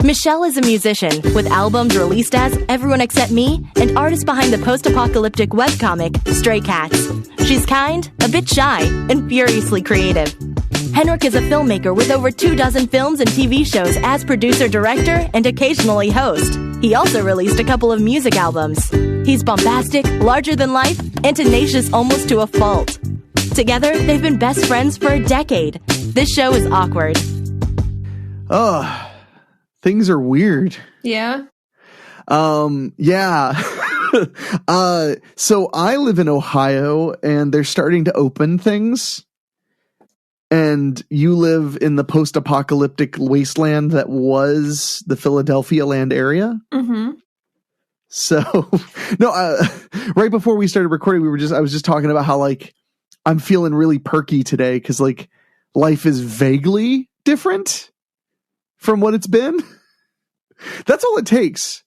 Michelle is a musician with albums released as Everyone Except Me and artist behind the post-apocalyptic webcomic Stray Cats. She's kind, a bit shy, and furiously creative. Henrik is a filmmaker with over 24 films and TV shows as producer, director, and occasionally host. He also released a couple of music albums. He's bombastic, larger than life, and tenacious almost to a fault. Together, they've been best friends for a decade. This show is awkward. Things are weird. Yeah. Yeah. So I live in Ohio and they're starting to open things. And you live in the post-apocalyptic wasteland that was the Philadelphia land area. Mm-hmm. So, no, right before we started recording, I was just talking about how, like, I'm feeling really perky today because, like, life is vaguely different from what it's been. That's all it takes.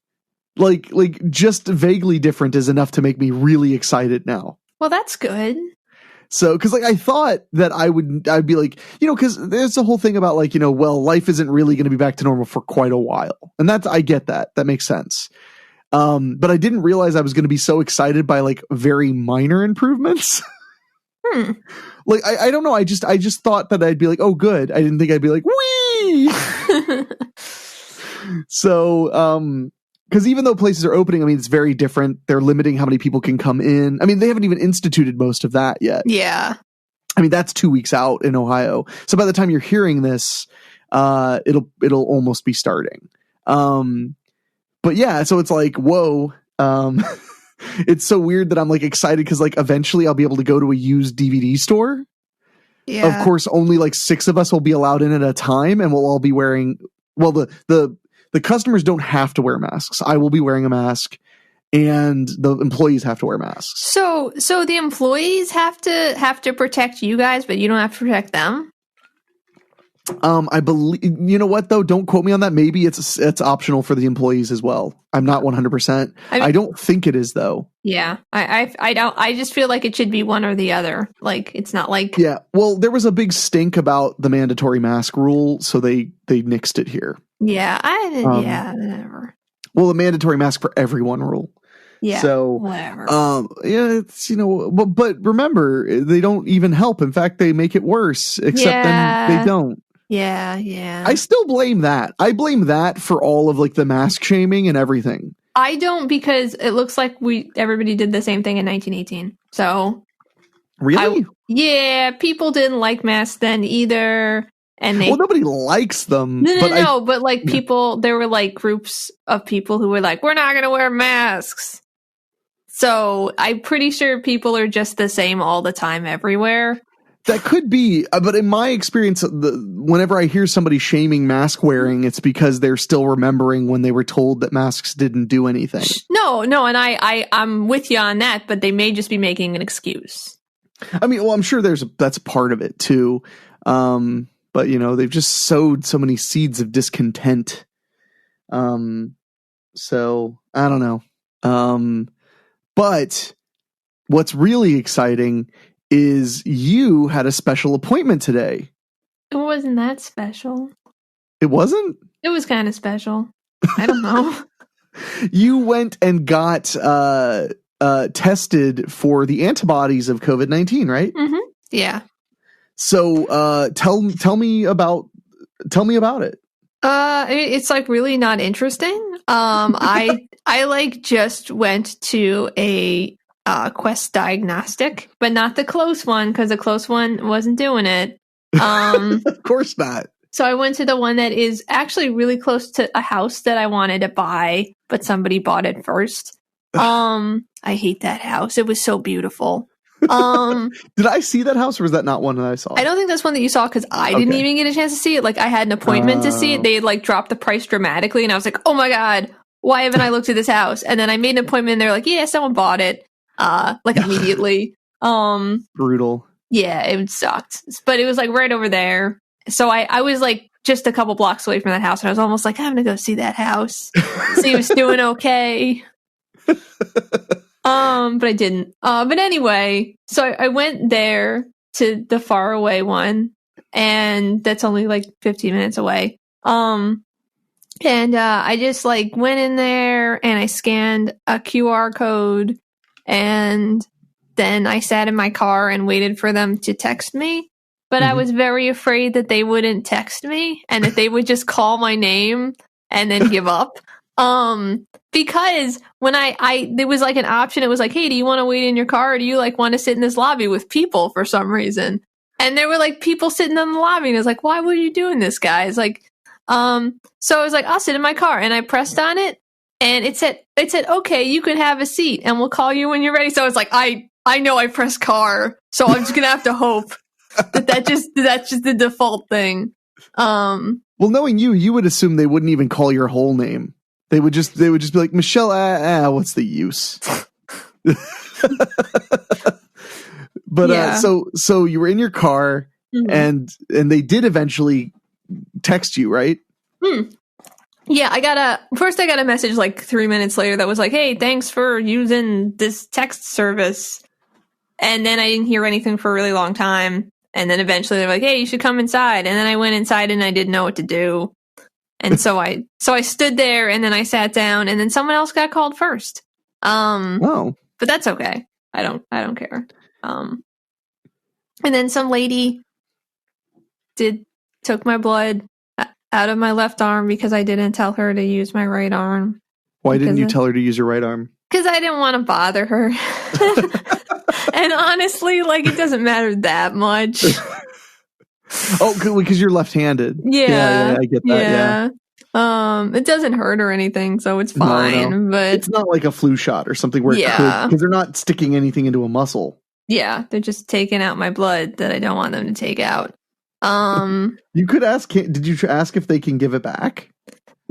Like just vaguely different is enough to make me really excited now. Well, that's good. So, because like I thought that I'd be like, because there's a whole thing about like, well, life isn't really going to be back to normal for quite a while, and I get that makes sense. But I didn't realize I was going to be so excited by like very minor improvements. Like I don't know. I just thought that I'd be like, oh, good. I didn't think I'd be like, wee. So, because even though places are opening, I mean, it's very different. They're limiting how many people can come in. I mean, they haven't even instituted most of that yet. Yeah. I mean, that's 2 weeks out in Ohio. So by the time you're hearing this, it'll almost be starting. But yeah, so it's like, whoa. It's so weird that I'm like excited because like eventually I'll be able to go to a used DVD store. Yeah. Of course, only like 6 of us will be allowed in at a time, and we'll all be wearing. Well, the customers don't have to wear masks. I will be wearing a mask, and the employees have to wear masks. So the employees have to protect you guys, but you don't have to protect them? I believe, you know what though? Don't quote me on that. Maybe it's optional for the employees as well. I'm not 100%. I don't think it is though. Yeah. I don't. I just feel like it should be one or the other. Like it's not like. Yeah. Well, there was a big stink about the mandatory mask rule, so they nixed it here. Yeah. Yeah. Whatever. Well, the mandatory mask for everyone rule. Yeah. So whatever. Yeah, it's but remember, they don't even help. In fact, they make it worse. Except then they don't. Yeah, yeah. I still blame that. I blame that for all of like the mask shaming and everything. I don't, because it looks like everybody did the same thing in 1918. So really, yeah, people didn't like masks then either, and nobody likes them. But like people, there were like groups of people who were like, we're not going to wear masks. So I'm pretty sure people are just the same all the time everywhere. That could be, but in my experience, whenever I hear somebody shaming mask wearing, it's because they're still remembering when they were told that masks didn't do anything. No, and I'm with you on that, but they may just be making an excuse. I mean, well, I'm sure that's part of it too. But they've just sowed so many seeds of discontent. So I don't know. But what's really exciting is you had a special appointment today. It wasn't that special. It wasn't? It was kind of special. I don't know. You went and got tested for the antibodies of COVID-19, right? Mm-hmm. Yeah. So tell me about it. It's like really not interesting. I like just went to a Quest diagnostic, but not the close one, because the close one wasn't doing it. Of course not. So I went to the one that is actually really close to a house that I wanted to buy, but somebody bought it first. I hate that house. It was so beautiful. Did I see that house, or was that not one that I saw? I don't think that's one that you saw, because I didn't even get a chance to see it. Like I had an appointment to see it. They like dropped the price dramatically, and I was like, oh my God, why haven't I looked at this house? And then I made an appointment, and they're like, yeah, someone bought it. Like immediately. Brutal. Yeah, it sucked. But it was like right over there. So I was like just a couple blocks away from that house, and I was almost like, I'm gonna go see that house. See if it's doing okay. But I didn't. But anyway, so I went there to the far away one, and that's only like 15 minutes away. And I just like went in there and I scanned a QR code, and then I sat in my car and waited for them to text me. But I was very afraid that they wouldn't text me and that they would just call my name and then give up. Because when there was like an option, it was like, hey, do you want to wait in your car, or do you like want to sit in this lobby with people for some reason? And there were like people sitting in the lobby, and I was like, why were you doing this, guys? Like, so I was like, I'll sit in my car, and I pressed on it, and it said, okay, you can have a seat, and we'll call you when you're ready. So I was like, I know I pressed car, so I'm just gonna have to hope that's just the default thing. Well, knowing you would assume they wouldn't even call your whole name. They would just be like, Michelle, what's the use? But Yeah. So you were in your car, and they did eventually text you, right? Yeah, I got a message like 3 minutes later that was like, hey, thanks for using this text service. And then I didn't hear anything for a really long time. And then eventually they're like, hey, you should come inside. And then I went inside and I didn't know what to do. And so I stood there, and then I sat down, and then someone else got called first. But that's okay. I don't care. And then some lady took my blood out of my left arm because I didn't tell her to use my right arm. Why didn't you tell her to use your right arm? Because I didn't want to bother her. And honestly, like, it doesn't matter that much. Oh, because you're left-handed. Yeah, I get that. Yeah. It doesn't hurt or anything, so it's fine. No. But it's not like a flu shot or something where it could, because they're not sticking anything into a muscle. Yeah, they're just taking out my blood that I don't want them to take out. You could ask. Did you ask if they can give it back?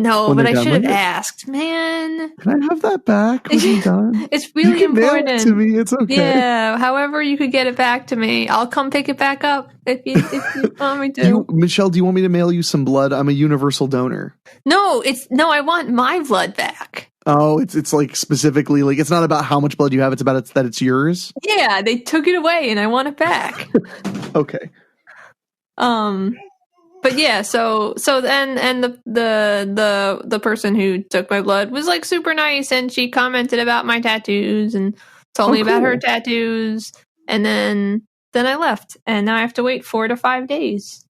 No, but I should have asked, man. Can I have that back when you're done? It's really important. Mail it to me. It's okay. Yeah, however you could get it back to me, I'll come pick it back up if you want me to. Michelle, do you want me to mail you some blood? I'm a universal donor. No, I want my blood back. Oh, it's like specifically, like, it's not about how much blood you have. It's about that it's yours. Yeah, they took it away and I want it back. Okay. But yeah, so then, and the person who took my blood was like super nice, and she commented about my tattoos and told me about her tattoos, and then I left, and now I have to wait 4 to 5 days.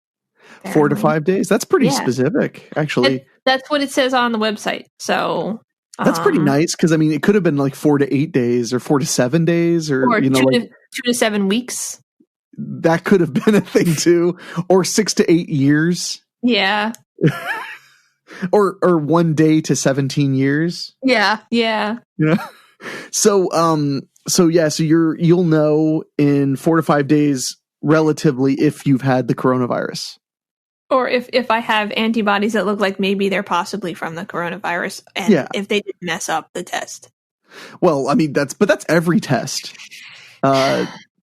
Apparently. 4 to 5 days? That's pretty specific, actually. That's what it says on the website. So that's pretty nice, because I mean, it could have been like 4 to 8 days, or 4 to 7 days, or 2 to 7 weeks. That could have been a thing too, or 6 to 8 years. Yeah. or 1 day to 17 years. Yeah. So you'll know in 4 to 5 days, relatively, if you've had the coronavirus. Or if I have antibodies that look like maybe they're possibly from the coronavirus, and if they didn't mess up the test. Well, I mean, that's every test.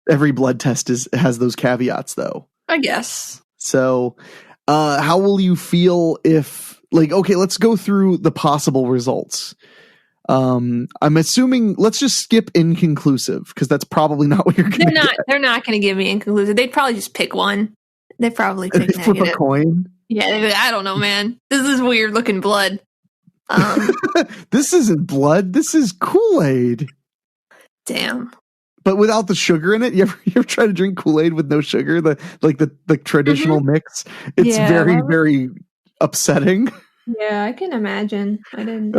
Every blood test has those caveats, though. I guess. So, how will you feel if, like, okay, let's go through the possible results. I'm assuming, let's just skip inconclusive, because that's probably not what you're going to get. They're not going to give me inconclusive. They'd probably just pick one. They'd probably pick flip a coin. Yeah, I don't know, man. This is weird looking blood. This isn't blood. This is Kool-Aid. Damn. But without the sugar in it. You ever try to drink Kool-Aid with no sugar? The traditional mix. It's very, very upsetting. Yeah, I can imagine. I didn't.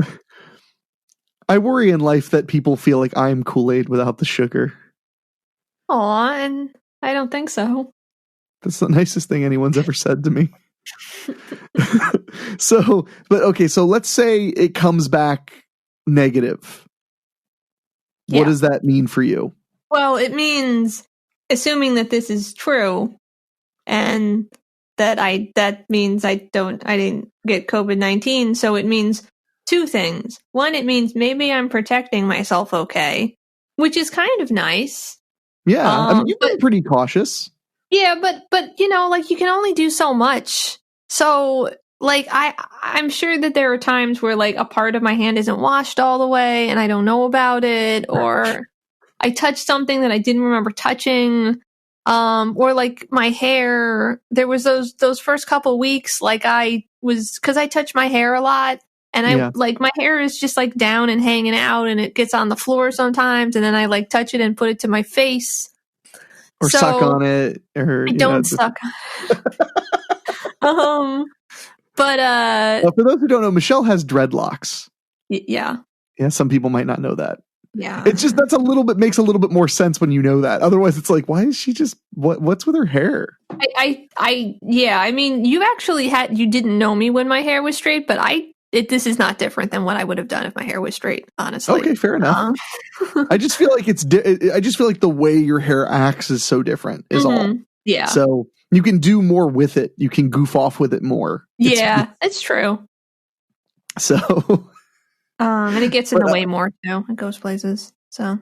I worry in life that people feel like I'm Kool-Aid without the sugar. Aw, and I don't think so. That's the nicest thing anyone's ever said to me. So let's say it comes back negative. What does that mean for you? Well, it means, assuming that this is true, and that means I didn't get COVID-19. So it means 2 things. One, it means maybe I'm protecting myself okay, which is kind of nice. Yeah, I mean, you've been pretty cautious. Yeah, but like, you can only do so much. So, like, I'm sure that there are times where, like, a part of my hand isn't washed all the way and I don't know about it, or I touched something that I didn't remember touching. Or like my hair, there was those first couple weeks, like cause I touch my hair a lot, and like my hair is just like down and hanging out, and it gets on the floor sometimes, and then I like touch it and put it to my face. Or suck on it, or I don't suck. But for those who don't know, Michelle has dreadlocks. Yeah. Yeah, some people might not know that. Yeah. It's just makes a little bit more sense when you know that. Otherwise, it's like, why is she just what's with her hair? I mean, you didn't know me when my hair was straight, but this is not different than what I would have done if my hair was straight, honestly. Okay, fair enough. I just feel like I just feel like the way your hair acts is so different is all. Yeah. So you can do more with it. You can goof off with it more. It's true. So and it gets in the way more too. It goes places. So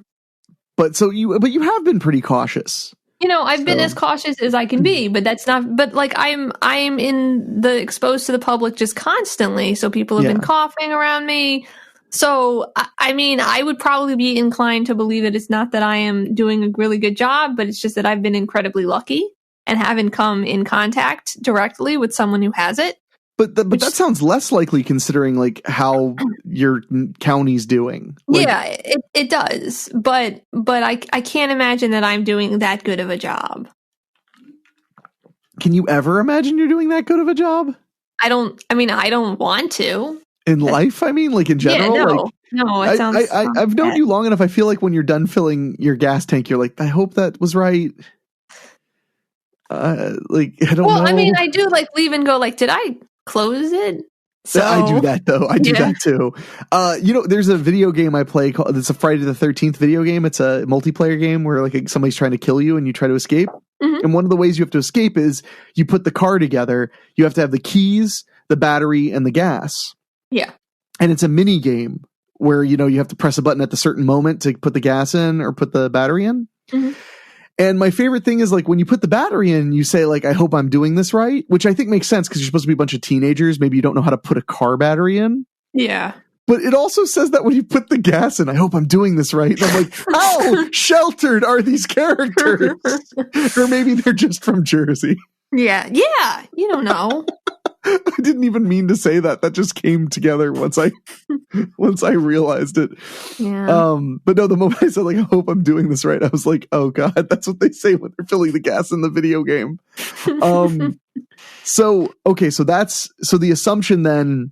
But you have been pretty cautious. I've been as cautious as I can be, but that's not, but like I'm in the exposed to the public just constantly. So people have been coughing around me. So, I mean, I would probably be inclined to believe that it's not that I am doing a really good job, but it's just that I've been incredibly lucky and haven't come in contact directly with someone who has it. But that sounds less likely considering like how your county's doing. Like, yeah, it does. But I can't imagine that I'm doing that good of a job. Can you ever imagine you're doing that good of a job? I don't want to. In life, I mean, like in general? Yeah, no, it sounds I've known you long enough. I feel like when you're done filling your gas tank, you're like, I hope that was right. I don't know. Well, I mean, I do like leave and go like, did I close it? So, I do that though. I do that too. There's a video game I play called, it's a Friday the 13th video game. It's a multiplayer game where like somebody's trying to kill you and you try to escape. Mm-hmm. And one of the ways you have to escape is you put the car together. You have to have the keys, the battery, and the gas. Yeah. And it's a mini game where, you have to press a button at the certain moment to put the gas in or put the battery in. Mm-hmm. And my favorite thing is like when you put the battery in, you say like, I hope I'm doing this right, which I think makes sense because you're supposed to be a bunch of teenagers. Maybe you don't know how to put a car battery in. Yeah. But it also says that when you put the gas in, I hope I'm doing this right. And I'm like, how sheltered are these characters? Or maybe they're just from Jersey. Yeah. Yeah. You don't know. I didn't even mean to say that. That just came together once I realized it. Yeah. But no, the moment I said like, I hope I'm doing this right, I was like, oh God, that's what they say when they're filling the gas in the video game. So the assumption then,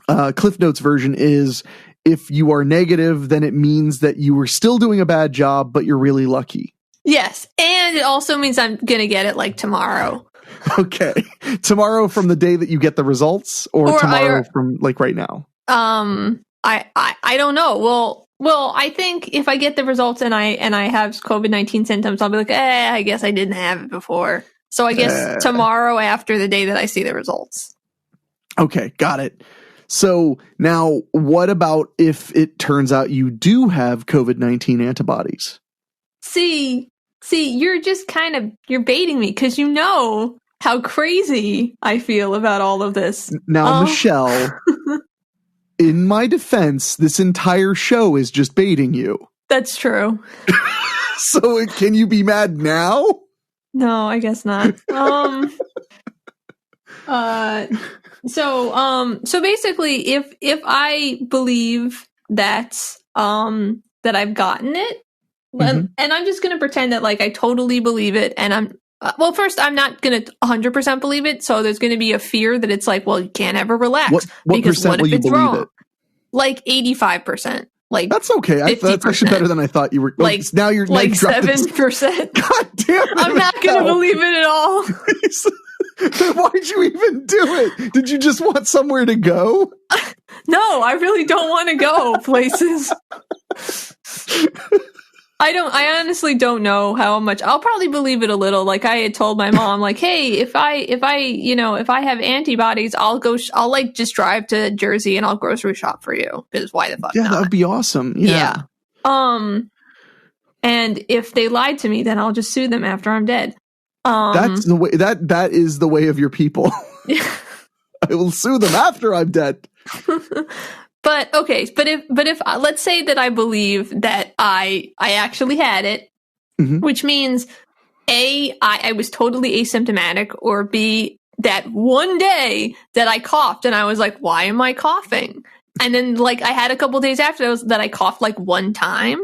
Cliff Notes version is if you are negative, then it means that you were still doing a bad job, but you're really lucky. Yes. And it also means I'm going to get it like tomorrow. Okay. Tomorrow from the day that you get the results or tomorrow from like right now? I don't know. Well, I think if I get the results and I have COVID-19 symptoms, I'll be like, I guess I didn't have it before. So I guess tomorrow after the day that I see the results. Okay. Got it. So now what about if it turns out you do have COVID-19 antibodies? See, you're just you're baiting me because you know how crazy I feel about all of this. Now, Michelle, in my defense, this entire show is just baiting you. That's true. So can you be mad now? No, I guess not. So basically if I believe that I've gotten it, and I'm just going to pretend that like I totally believe it, and I'm first I'm not going to 100% believe it, so there's going to be a fear that it's like, well, you can't ever relax what because percent what will if you it's believe wrong? It? Like 85%. Like that's okay. That's actually better than I thought you were. Like now you're like 7%. God damn it! I'm not going to believe it at all. Then why'd you even do it? Did you just want somewhere to go? No, I really don't want to go places. I honestly don't know how much. I'll probably believe it a little. Like I had told my mom, like, hey, if I have antibodies, I'll like just drive to Jersey and I'll grocery shop for you. Because why the fuck not? That would be awesome. Yeah. And if they lied to me, then I'll just sue them after I'm dead. That's the way. That is the way of your people. I will sue them after I'm dead. But okay, but if let's say that I believe that I actually had it, which means I was totally asymptomatic, or B, that one day that I coughed and I was like, why am I coughing? And then like I had a couple days after that I coughed like one time.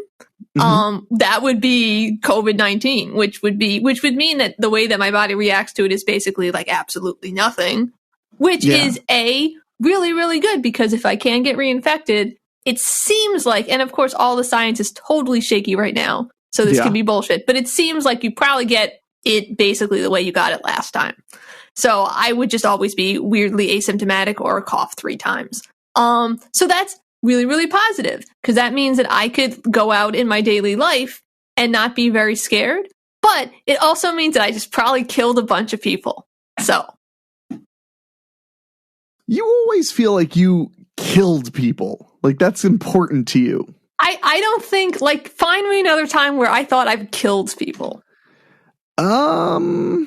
That would be COVID-19, which would mean that the way that my body reacts to it is basically like absolutely nothing, which is really, really good, because if I can get reinfected, it seems like, and of course all the science is totally shaky right now, so this could be bullshit, but it seems like you probably get it basically the way you got it last time. So I would just always be weirdly asymptomatic or cough 3 times. So that's really, really positive, because that means that I could go out in my daily life and not be very scared. But it also means that I just probably killed a bunch of people. So. You always feel like you killed people. Like, that's important to you. I don't think, like, find me another time where I thought I've killed people. Mm-mm.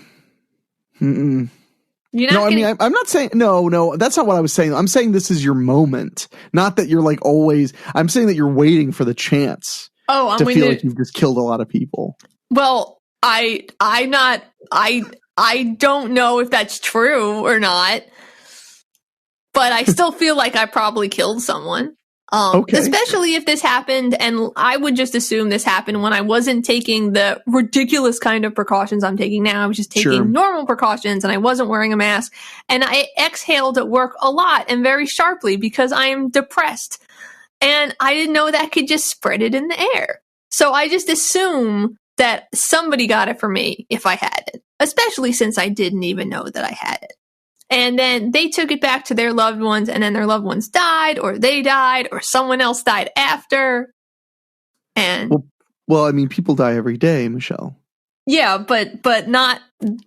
No, I mean, I'm not saying, no, that's not what I was saying. I'm saying this is your moment. Not that you're like always, I'm saying that you're waiting for the chance to feel like you've just killed a lot of people. Well, I don't know if that's true or not, but I still feel like I probably killed someone. Okay. Especially if this happened, and I would just assume this happened when I wasn't taking the ridiculous kind of precautions I'm taking now. I was just taking normal precautions, and I wasn't wearing a mask, and I exhaled at work a lot and very sharply because I am depressed, and I didn't know that could just spread it in the air. So I just assume that somebody got it for me if I had it, especially since I didn't even know that I had it. And then they took it back to their loved ones, and then their loved ones died, or they died, or someone else died after. And well, I mean, people die every day, Michelle. Yeah, but not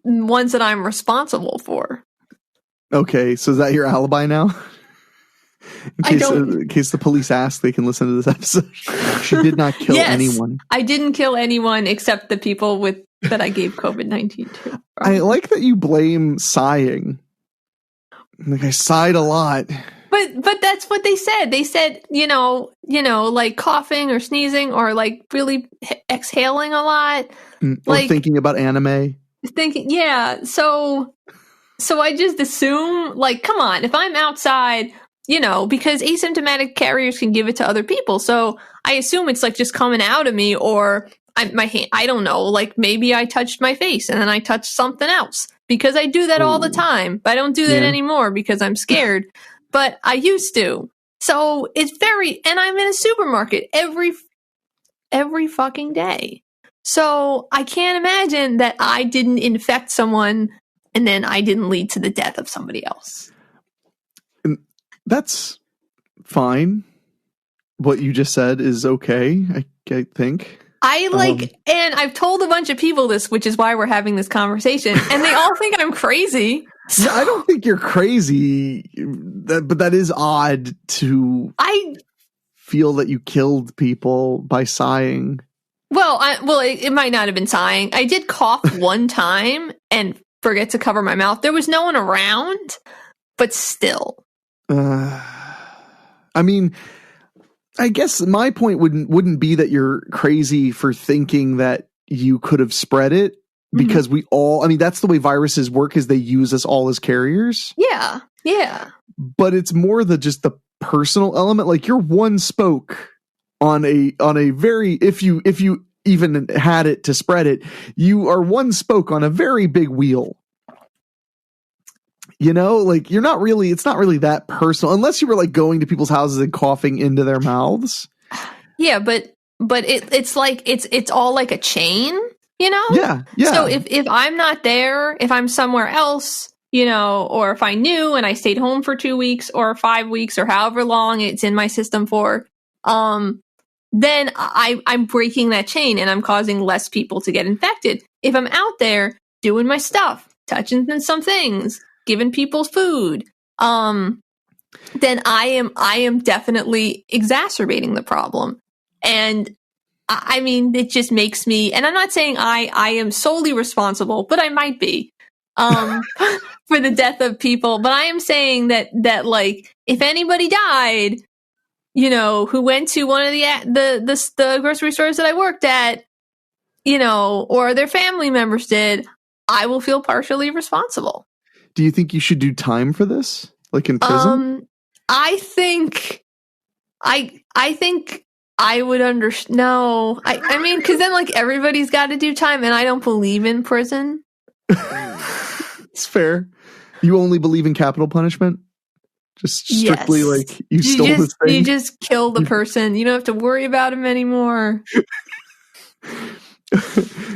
ones that I'm responsible for. Okay, so is that your alibi now? In case the police ask, they can listen to this episode. She did not kill anyone. I didn't kill anyone except the people that I gave COVID-19 to. I like that you blame sighing. Like, I sighed a lot. But that's what they said. They said, like coughing or sneezing or like really exhaling a lot. Or thinking about anime. So I just assume, like, come on, if I'm outside, because asymptomatic carriers can give it to other people. So I assume it's like just coming out of me, or my hand, I don't know, like maybe I touched my face and then I touched something else, because I do that all the time. I don't do that anymore because I'm scared, but I used to. So it's and I'm in a supermarket every fucking day. So I can't imagine that I didn't infect someone and then I didn't lead to the death of somebody else. That's fine. What you just said is okay, I think. And I've told a bunch of people this, which is why we're having this conversation, and they all think I'm crazy. So. I don't think you're crazy, but that is odd to feel that you killed people by sighing. Well, it might not have been sighing. I did cough one time and forget to cover my mouth. There was no one around, but still. I mean, I guess my point wouldn't be that you're crazy for thinking that you could have spread it, because that's the way viruses work, is they use us all as carriers. Yeah. Yeah. But it's more just the personal element. Like, you're one spoke on a very, if you even had it to spread it, you are one spoke on a very big wheel. Like, it's not really that personal, unless you were like going to people's houses and coughing into their mouths. Yeah, but it's like it's all like a chain, Yeah. So if I'm not there, if I'm somewhere else, or if I knew and I stayed home for 2 weeks or 5 weeks or however long it's in my system for, then I'm breaking that chain and I'm causing less people to get infected. If I'm out there doing my stuff, touching some things, giving people food, then I am definitely exacerbating the problem. And I mean, it just makes me, and I'm not saying I am solely responsible, but I might be, for the death of people. But I am saying that like, if anybody died, who went to one of the grocery stores that I worked at, or their family members did, I will feel partially responsible. Do you think you should do time for this? Like in prison? I think I would understand. No, I mean, because then like everybody's got to do time, and I don't believe in prison. It's fair. You only believe in capital punishment? Just strictly like you stole this thing? You just kill the person. You don't have to worry about him anymore.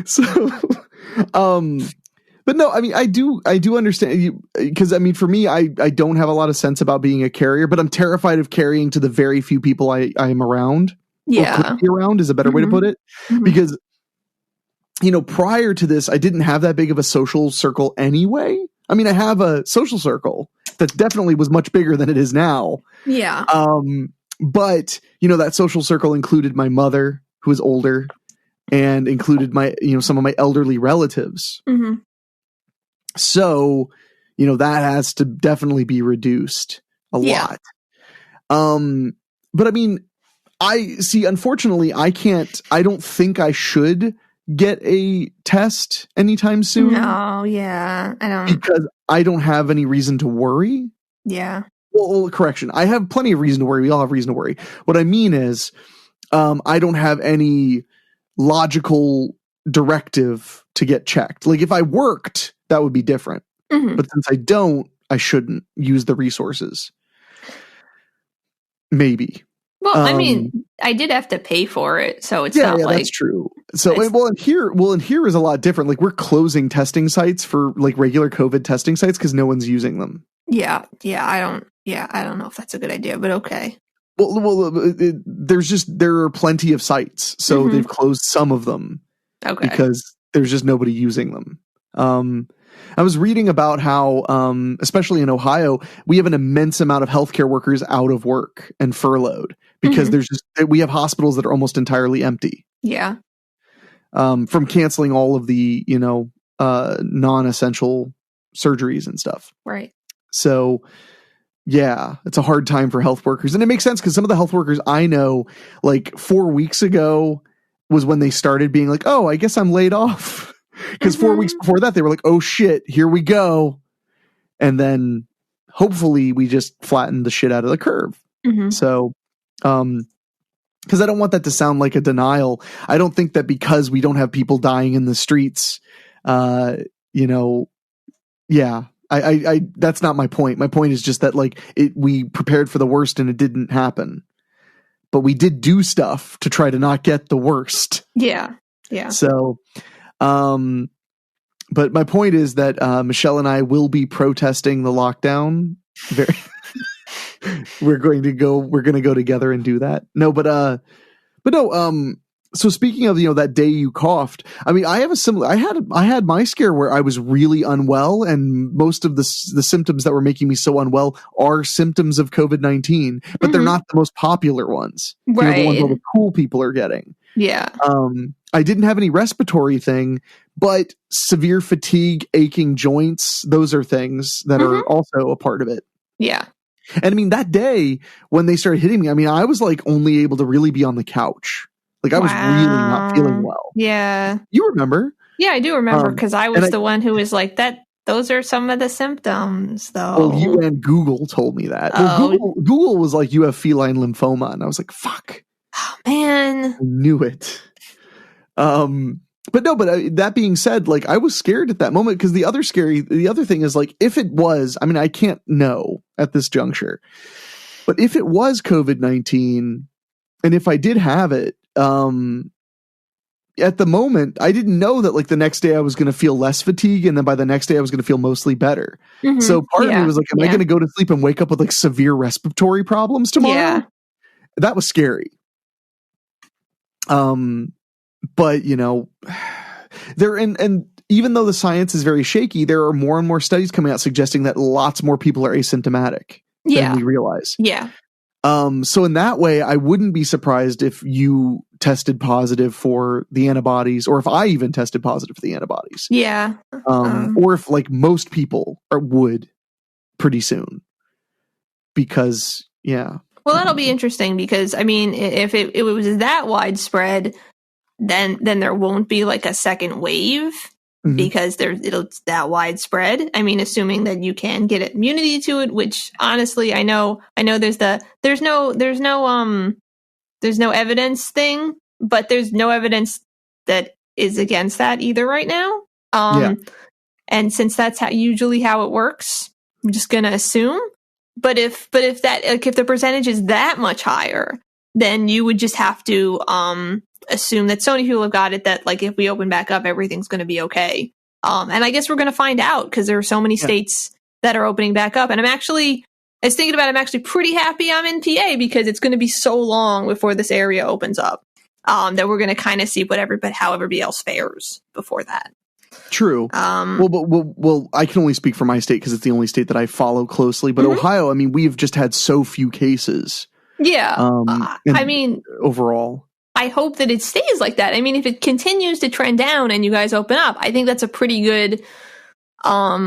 So, but no, I mean, I do understand you, because I mean, for me, I don't have a lot of sense about being a carrier, but I'm terrified of carrying to the very few people I am around. Yeah. Or could be around is a better way to put it. Because, prior to this, I didn't have that big of a social circle anyway. I mean, I have a social circle that definitely was much bigger than it is now. Yeah. But, that social circle included my mother, who is older, and included my, some of my elderly relatives. Mm-hmm. So, that has to definitely be reduced a lot. But I mean, unfortunately, I don't think I should get a test anytime soon. No, yeah, I don't. Because I don't have any reason to worry. Yeah. Well, correction. I have plenty of reason to worry. We all have reason to worry. What I mean is, I don't have any logical directive to get checked. Like if I worked, that would be different. Mm-hmm. But since I don't, I shouldn't use the resources. Maybe. Well, I mean, I did have to pay for it, so it's not like that's true. So, and here is a lot different. Like we're closing testing sites for like regular COVID testing sites because no one's using them. Yeah, I don't know if that's a good idea, but okay. Well, there are plenty of sites, so they've closed some of them. Okay. Because there's just nobody using them. I was reading about how, especially in Ohio, we have an immense amount of healthcare workers out of work and furloughed because we have hospitals that are almost entirely empty. Yeah. From canceling all of the, non-essential surgeries and stuff. Right. So, yeah, it's a hard time for health workers. And it makes sense because some of the health workers I know, like 4 weeks ago was when they started being like, oh, I guess I'm laid off. Because 4 weeks before that, they were like, oh shit, here we go. And then hopefully we just flattened the shit out of the curve. So, because I don't want that to sound like a denial. I don't think that because we don't have people dying in the streets, I that's not my point. My point is just that like we prepared for the worst and it didn't happen. But we did do stuff to try to not get the worst. Yeah. Yeah. So, but my point is that Michelle and I will be protesting the lockdown. We're going to go together and do that. No, but no. So speaking of that day you coughed, I mean, I have a similar. I had my scare where I was really unwell, and most of the symptoms that were making me so unwell are symptoms of COVID-19, but they're not the most popular ones. Right. The ones all the cool people are getting. Yeah. I didn't have any respiratory thing, but severe fatigue, aching joints, those are things that are also a part of it. Yeah. And I mean, that day when they started hitting me, I mean, I was like only able to really be on the couch. Like I was really not feeling well. Yeah. You remember? Yeah, I do remember because I was the one who was like that. Those are some of the symptoms, though. Well, you and Google told me that. Oh. Well, Google was like, you have feline lymphoma. And I was like, fuck. Oh, man. I knew it. But that being said, like I was scared at that moment because the other thing is like, if it was, I mean, I can't know at this juncture, but if it was COVID-19 and if I did have it, at the moment, I didn't know that like the next day I was going to feel less fatigue. And then by the next day I was going to feel mostly better. So part of me was like, am I going to go to sleep and wake up with like severe respiratory problems tomorrow? Yeah. That was scary. But there and even though the science is very shaky, there are more and more studies coming out suggesting that lots more people are asymptomatic than we realize. Yeah. So in that way, I wouldn't be surprised if you tested positive for the antibodies, or if I even tested positive for the antibodies. Yeah. Or if like most people would pretty soon. Because, yeah. Well, that'll be interesting because, I mean, if it was that widespread, then there won't be like a second wave because it's that widespread. I mean, assuming that you can get immunity to it, which honestly, I know there's no evidence thing, but there's no evidence that is against that either right now. And since that's usually how it works, I'm just going to assume. But if the percentage is that much higher, then you would just have to assume that so many people have got it that like if we open back up, everything's going to be okay. And I guess we're going to find out because there are so many states that are opening back up. And I'm actually pretty happy I'm in PA because it's going to be so long before this area opens up that we're going to kind of see how everybody else fares before that. True. Well, I can only speak for my state because it's the only state that I follow closely. But Ohio, I mean, we've just had so few cases. Yeah. I mean, overall, I hope that it stays like that. I mean, if it continues to trend down and you guys open up, I think that's a pretty good, I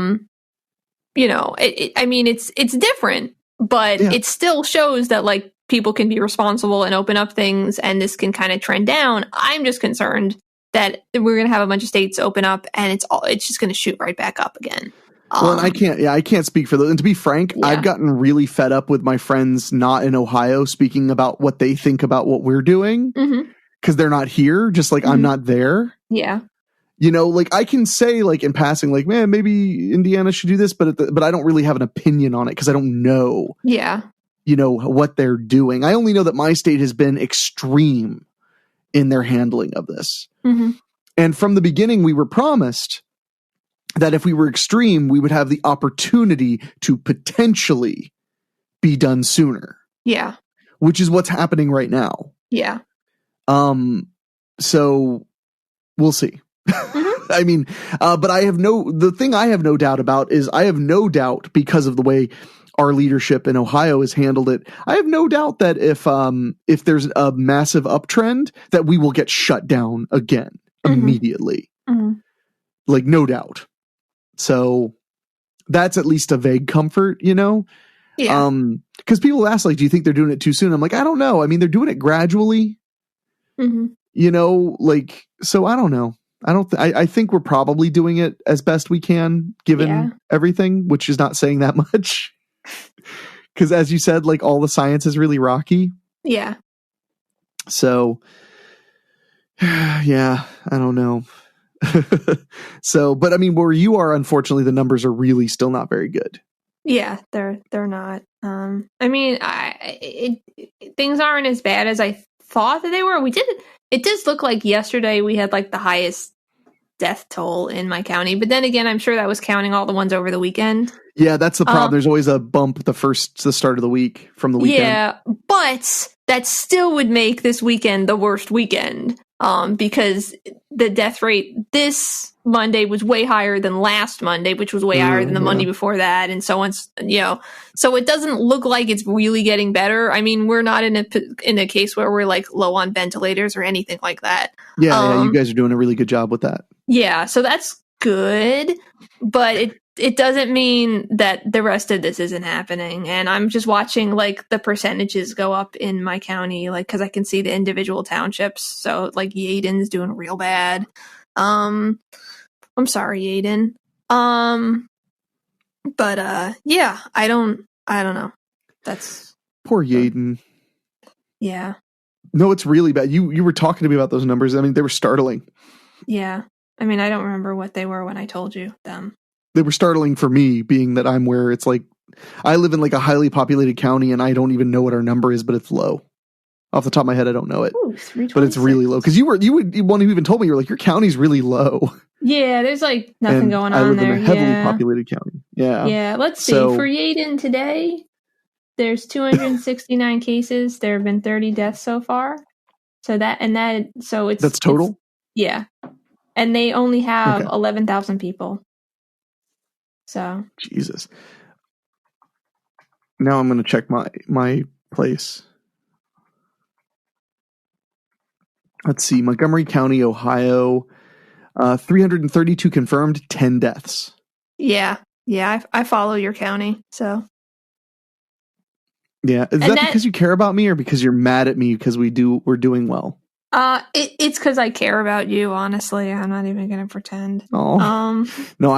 mean, it's different, but it still shows that like people can be responsible and open up things and this can kind of trend down. I'm just concerned that we're going to have a bunch of states open up and it's just going to shoot right back up again. Well, and I can't speak for those. And to be frank, I've gotten really fed up with my friends not in Ohio speaking about what they think about what we're doing because they're not here, just like I'm not there. Yeah. Like I can say like in passing, like, man, maybe Indiana should do this, but I don't really have an opinion on it because I don't know. Yeah. What they're doing. I only know that my state has been extreme in their handling of this. And from the beginning, we were promised that if we were extreme, we would have the opportunity to potentially be done sooner. Yeah. Which is what's happening right now. Yeah. So we'll see. I mean, but the thing I have no doubt about is I have no doubt because of the way our leadership in Ohio has handled it. I have no doubt that if there's a massive uptrend that we will get shut down again immediately. Like no doubt. So that's at least a vague comfort, Yeah. Because people ask, like, do you think they're doing it too soon? I'm like, I don't know. I mean, they're doing it gradually. Like, so I don't know. I think we're probably doing it as best we can given everything, which is not saying that much. Because as you said, like all the science is really rocky. Yeah. So, yeah, I don't know. So, but I mean, where you are, unfortunately, the numbers are really still not very good. Yeah, they're not. I mean, things aren't as bad as I thought that they were. It does look like yesterday we had like the highest death toll in my county, but then again, I'm sure that was counting all the ones over the weekend. Yeah, that's the problem. There's always a bump the start of the week from the weekend. Yeah, but that still would make this weekend the worst weekend. Because the death rate this Monday was way higher than last Monday, which was way higher than the Monday before that, and so on. So it doesn't look like it's really getting better. I mean, we're not in a case where we're like low on ventilators or anything like that. Yeah, you guys are doing a really good job with that. Yeah, so that's good, but it doesn't mean that the rest of this isn't happening. And I'm just watching like the percentages go up in my county, like, cause I can see the individual townships. So like Yaden's doing real bad. I'm sorry, Yaden. But yeah, I don't know. That's poor Yaden. Yeah. No, it's really bad. You were talking to me about those numbers. I mean, they were startling. Yeah. I mean, I don't remember what they were when I told you them. They were startling for me, being that I'm where it's like, I live in like a highly populated county and I don't even know what our number is, but it's low. Off the top of my head, I don't know it. Ooh, but it's really low. Because you were one who even told me, you're like, your county's really low. Yeah, there's like nothing going on I live there. in a heavily populated county. Yeah. Yeah, let's see. For Yaden today, there's 269 cases. There have been 30 deaths so far. That's total? Yeah. And they only have 11,000 people. So Jesus. Now I'm going to check my place. Let's see. Montgomery County, Ohio, 332 confirmed, 10 deaths. Yeah. Yeah. I follow your county. So. Yeah. Is that because you care about me or because you're mad at me because we're doing well? It's because I care about you. Honestly, I'm not even gonna pretend. Oh, no,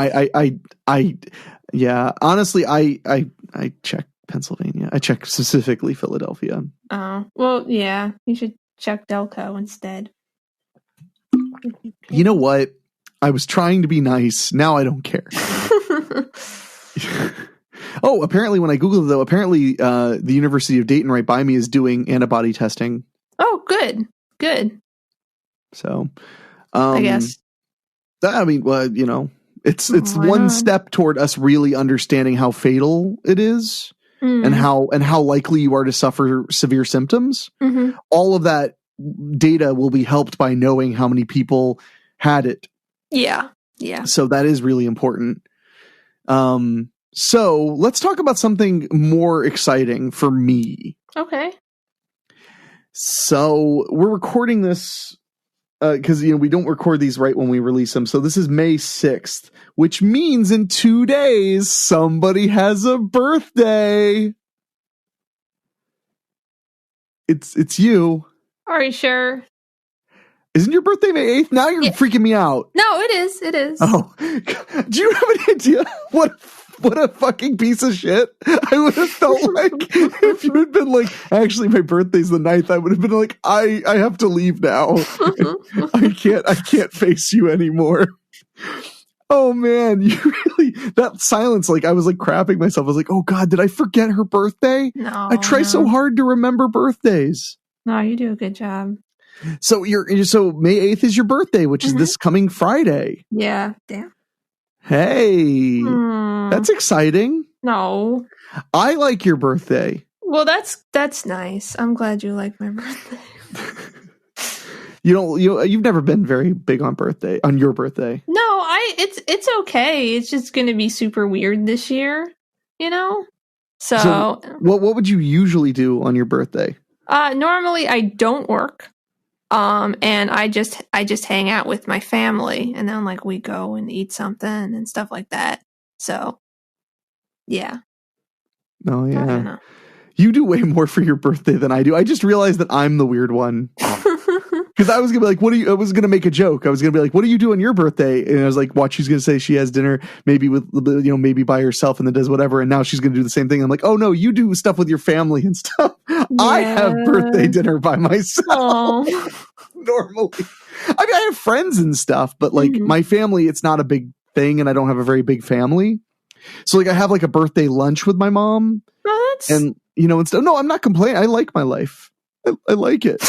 yeah. Honestly, I check Pennsylvania. I check specifically Philadelphia. Oh, well, yeah. You should check Delco instead. You know what? I was trying to be nice. Now I don't care. Oh, apparently when I Googled it, though, apparently the University of Dayton right by me is doing antibody testing. Oh, good. Good. So, I guess. I mean, well, you know, it's one step toward us really understanding how fatal it is and how likely you are to suffer severe symptoms. Mm-hmm. All of that data will be helped by knowing how many people had it. Yeah. Yeah. So that is really important. So let's talk about something more exciting for me. Okay. So we're recording this because we don't record these right when we release them. So this is May 6th, which means in 2 days somebody has a birthday. It's you. Are you sure? Isn't your birthday May 8th? Now you're freaking me out. No, it is. It is. Oh, do you have any idea what a fucking piece of shit I would have felt like if you had been like, actually my birthday's the 9th, I would have been like, I have to leave now. I can't face you anymore. Oh man, that silence, like I was like crapping myself. I was like, oh God, did I forget her birthday? No. I try so hard to remember birthdays. No, you do a good job. So May 8th is your birthday, which is this coming Friday. Yeah. Damn. Hey, that's exciting. No. I like your birthday. Well, that's nice. I'm glad you like my birthday. You've never been very big on your birthday. No, it's okay. It's just going to be super weird this year, So what would you usually do on your birthday? Normally I don't work. And I just hang out with my family, and then like we go and eat something and stuff like that. So, yeah. Oh yeah. I don't know. You do way more for your birthday than I do. I just realized that I'm the weird one. Because I was gonna be like, I was gonna make a joke. I was gonna be like, what do you do on your birthday? And I was like, watch, she's gonna say she has dinner, maybe with maybe by herself, and then does whatever. And now she's gonna do the same thing. I'm like, oh no, you do stuff with your family and stuff. Yeah. I have birthday dinner by myself. Normally, I mean, I have friends and stuff, but like my family, it's not a big thing, and I don't have a very big family. So like, I have like a birthday lunch with my mom, and instead. No, I'm not complaining. I like my life. I like it.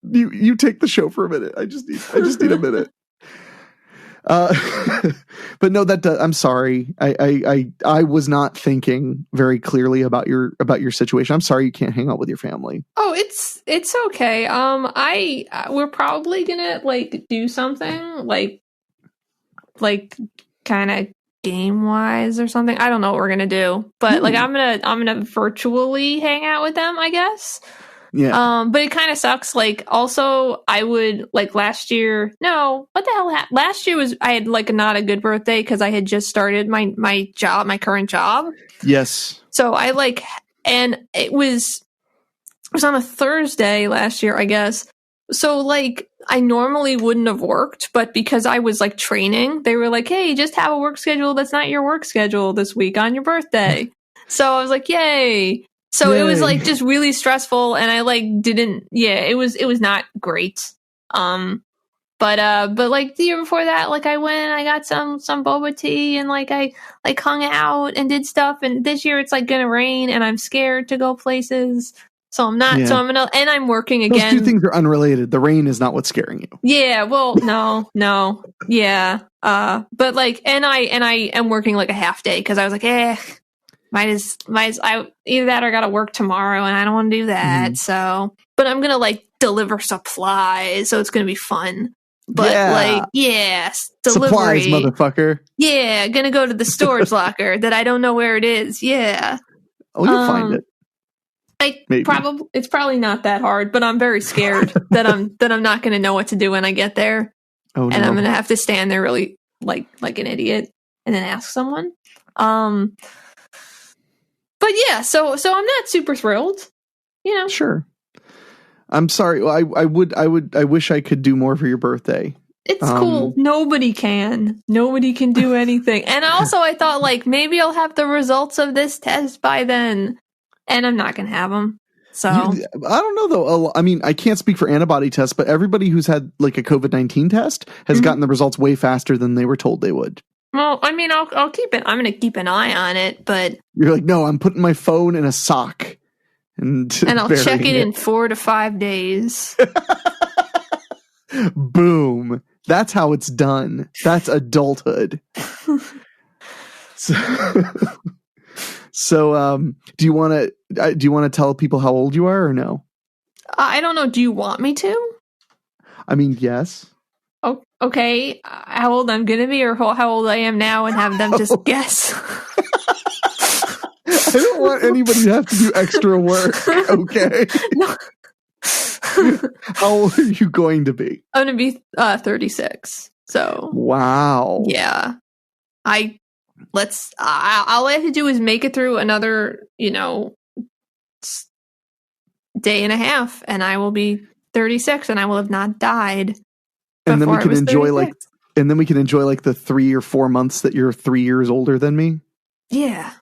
You take the show for a minute. I just need a minute. But no, I'm sorry. I was not thinking very clearly about your situation. I'm sorry you can't hang out with your family. Oh, it's okay. We're probably gonna like do something like kind of game wise or something. I don't know what we're gonna do, but like I'm gonna virtually hang out with them, I guess. Yeah. But it kind of sucks. Like, also, I would like last year. No, what the hell happened? Last year I had like not a good birthday because I had just started my current job. Yes. So and it was on a Thursday last year, I guess. So like, I normally wouldn't have worked, but because I was like training, they were like, "Hey, just have a work schedule that's not your work schedule this week on your birthday." So I was like, "Yay." So It was like just really stressful, and I like didn't. Yeah, it was not great. But like the year before that, like I went, I got some boba tea, and like I like hung out and did stuff. And this year it's like gonna rain, and I'm scared to go places, so I'm not. Yeah. So I'm working again. Those two things are unrelated. The rain is not what's scaring you. Yeah. Well, no. Yeah. But like, and I am working like a half day because I was like, might as I either that or I gotta work tomorrow, and I don't want to do that. So, but I'm gonna like deliver supplies, so it's gonna be fun. But delivery, supplies, motherfucker. Yeah, gonna go to the storage locker that I don't know where it is. Yeah. Oh, you'll find it. It's probably not that hard, but I'm very scared that I'm not gonna know what to do when I get there. Oh, no. And I'm gonna have to stand there really like an idiot and then ask someone. But yeah, so I'm not super thrilled, Sure. I'm sorry. I wish I could do more for your birthday. It's cool. Nobody can do anything. And also I thought like maybe I'll have the results of this test by then, and I'm not going to have them. So I don't know though. I mean, I can't speak for antibody tests, but everybody who's had like a COVID-19 test has gotten the results way faster than they were told they would. Well, I mean, I'll keep it. I'm going to keep an eye on it, but you're like, no, I'm putting my phone in a sock and I'll check it in 4 to 5 days. Boom. That's how it's done. That's adulthood. So, do you want to tell people how old you are or no? I don't know. Do you want me to? I mean, yes. Oh, okay. How old I'm gonna be, or how old I am now, and have them just guess. I don't want anybody to have to do extra work. Okay. No. How old are you going to be? I'm gonna be 36. So. Wow. Yeah. All I have to do is make it through another, day and a half, and I will be 36, and I will have not died. And then we can enjoy the 3 or 4 months that you're 3 years older than me. Yeah.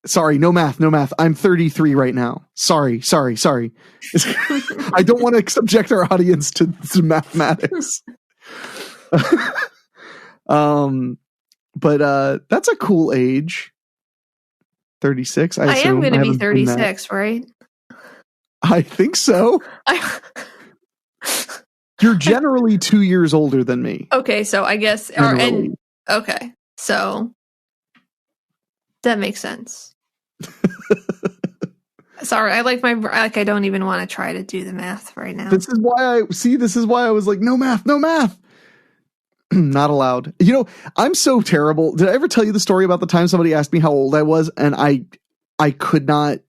Sorry, no math. I'm 33 right now. Sorry. I don't want to subject our audience to mathematics. But that's a cool age. 36. I am going to be 36, right? I think so. You're generally 2 years older than me. Okay, so I guess okay. So that makes sense. Sorry, I don't even want to try to do the math right now. This is why I was like, no math. Not allowed. I'm so terrible. Did I ever tell you the story about the time somebody asked me how old I was and I could not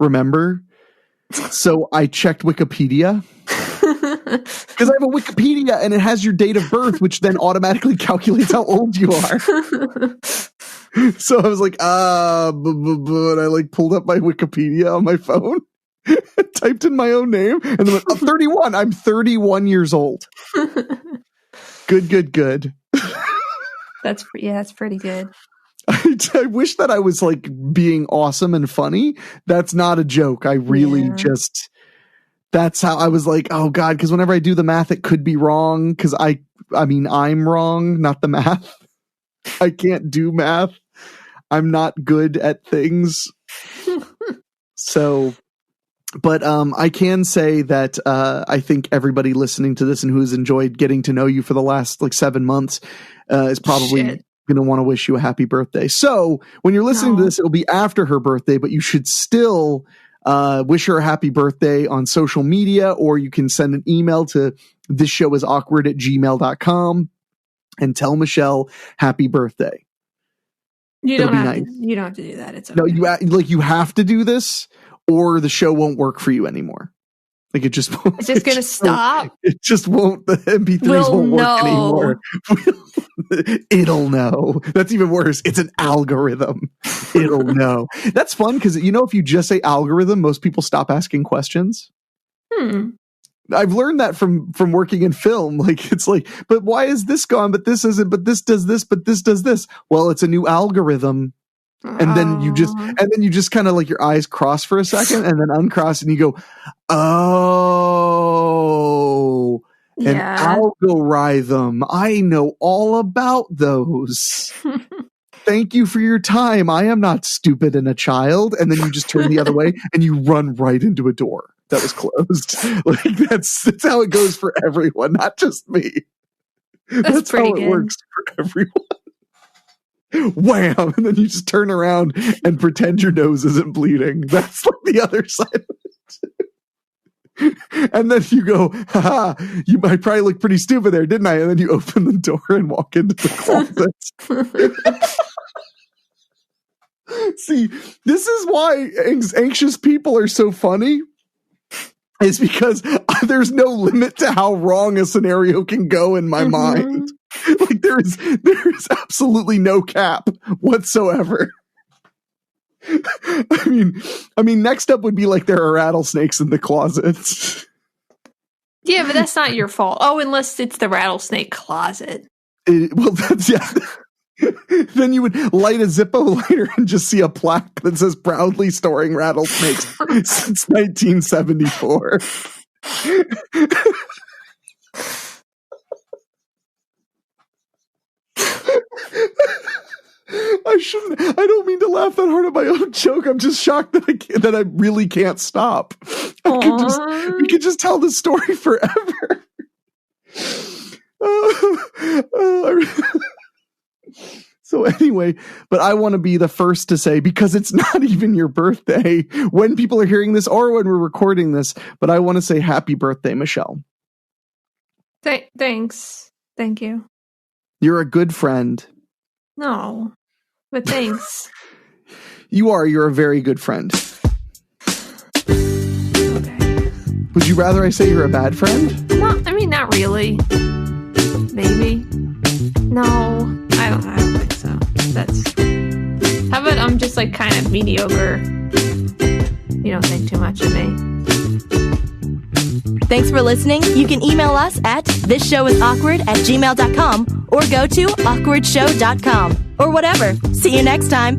remember? So I checked Wikipedia. Because I have a Wikipedia and it has your date of birth, which then automatically calculates how old you are. So I was like, but I pulled up my Wikipedia on my phone, typed in my own name, and then went, 31. I'm 31 years old. Good. That's pretty good. I wish that I was being awesome and funny. That's not a joke. I really that's how I was like, oh God, because whenever I do the math, it could be wrong. Because I'm wrong, not the math. I can't do math. I'm not good at things. So, but I can say that I think everybody listening to this and who has enjoyed getting to know you for the last 7 months is probably going to want to wish you a happy birthday. So when you're listening to this, it'll be after her birthday, but you should still wish her a happy birthday on social media, or you can send an email to thisshowis.awkward@gmail.com and tell Michelle happy birthday. You don't have to do that. It's okay. No, you have to do this, or the show won't work for you anymore. It just won't. It's just going to stop. It just won't. The MP3s won't work anymore. It'll know. That's even worse. It's an algorithm. It'll know. That's fun because if you just say algorithm, most people stop asking questions. I've learned that from working in film. But why is this gone? But this isn't. But this does this. But this does this. Well, it's a new algorithm. And then you just kind of your eyes cross for a second and then uncross and you go, oh, an algorithm. I know all about those. Thank you for your time. I am not stupid and a child. And then you just turn the other way and you run right into a door that was closed. That's how it goes for everyone, not just me. That's how it works for everyone. Wham! And then you just turn around and pretend your nose isn't bleeding. That's the other side of it. And then you go, haha, I probably looked pretty stupid there, didn't I? And then you open the door and walk into the closet. See, this is why anxious people are so funny. Is because there's no limit to how wrong a scenario can go in my mind. There's absolutely no cap whatsoever. I mean, next up would be there are rattlesnakes in the closet. Yeah, but that's not your fault. Oh, unless it's the rattlesnake closet. Well, that's, yeah. Then you would light a Zippo lighter and just see a plaque that says proudly storing rattlesnakes since 1974. I don't mean to laugh that hard at my own joke. I'm just shocked that I really can't stop. We could just tell this story forever. So anyway, but I want to be the first to say, because it's not even your birthday when people are hearing this or when we're recording this, but I want to say happy birthday, Michelle. Thanks. Thank you. You're a good friend. No, but thanks. You're a very good friend. Okay. Would you rather I say you're a bad friend? No, I mean, not really. Maybe. No, I don't think so. How about I'm just like kind of mediocre? You don't think too much of me. Thanks for listening. You can email us at thisshowis awkward@gmail.com or go to awkwardshow.com or whatever. See you next time.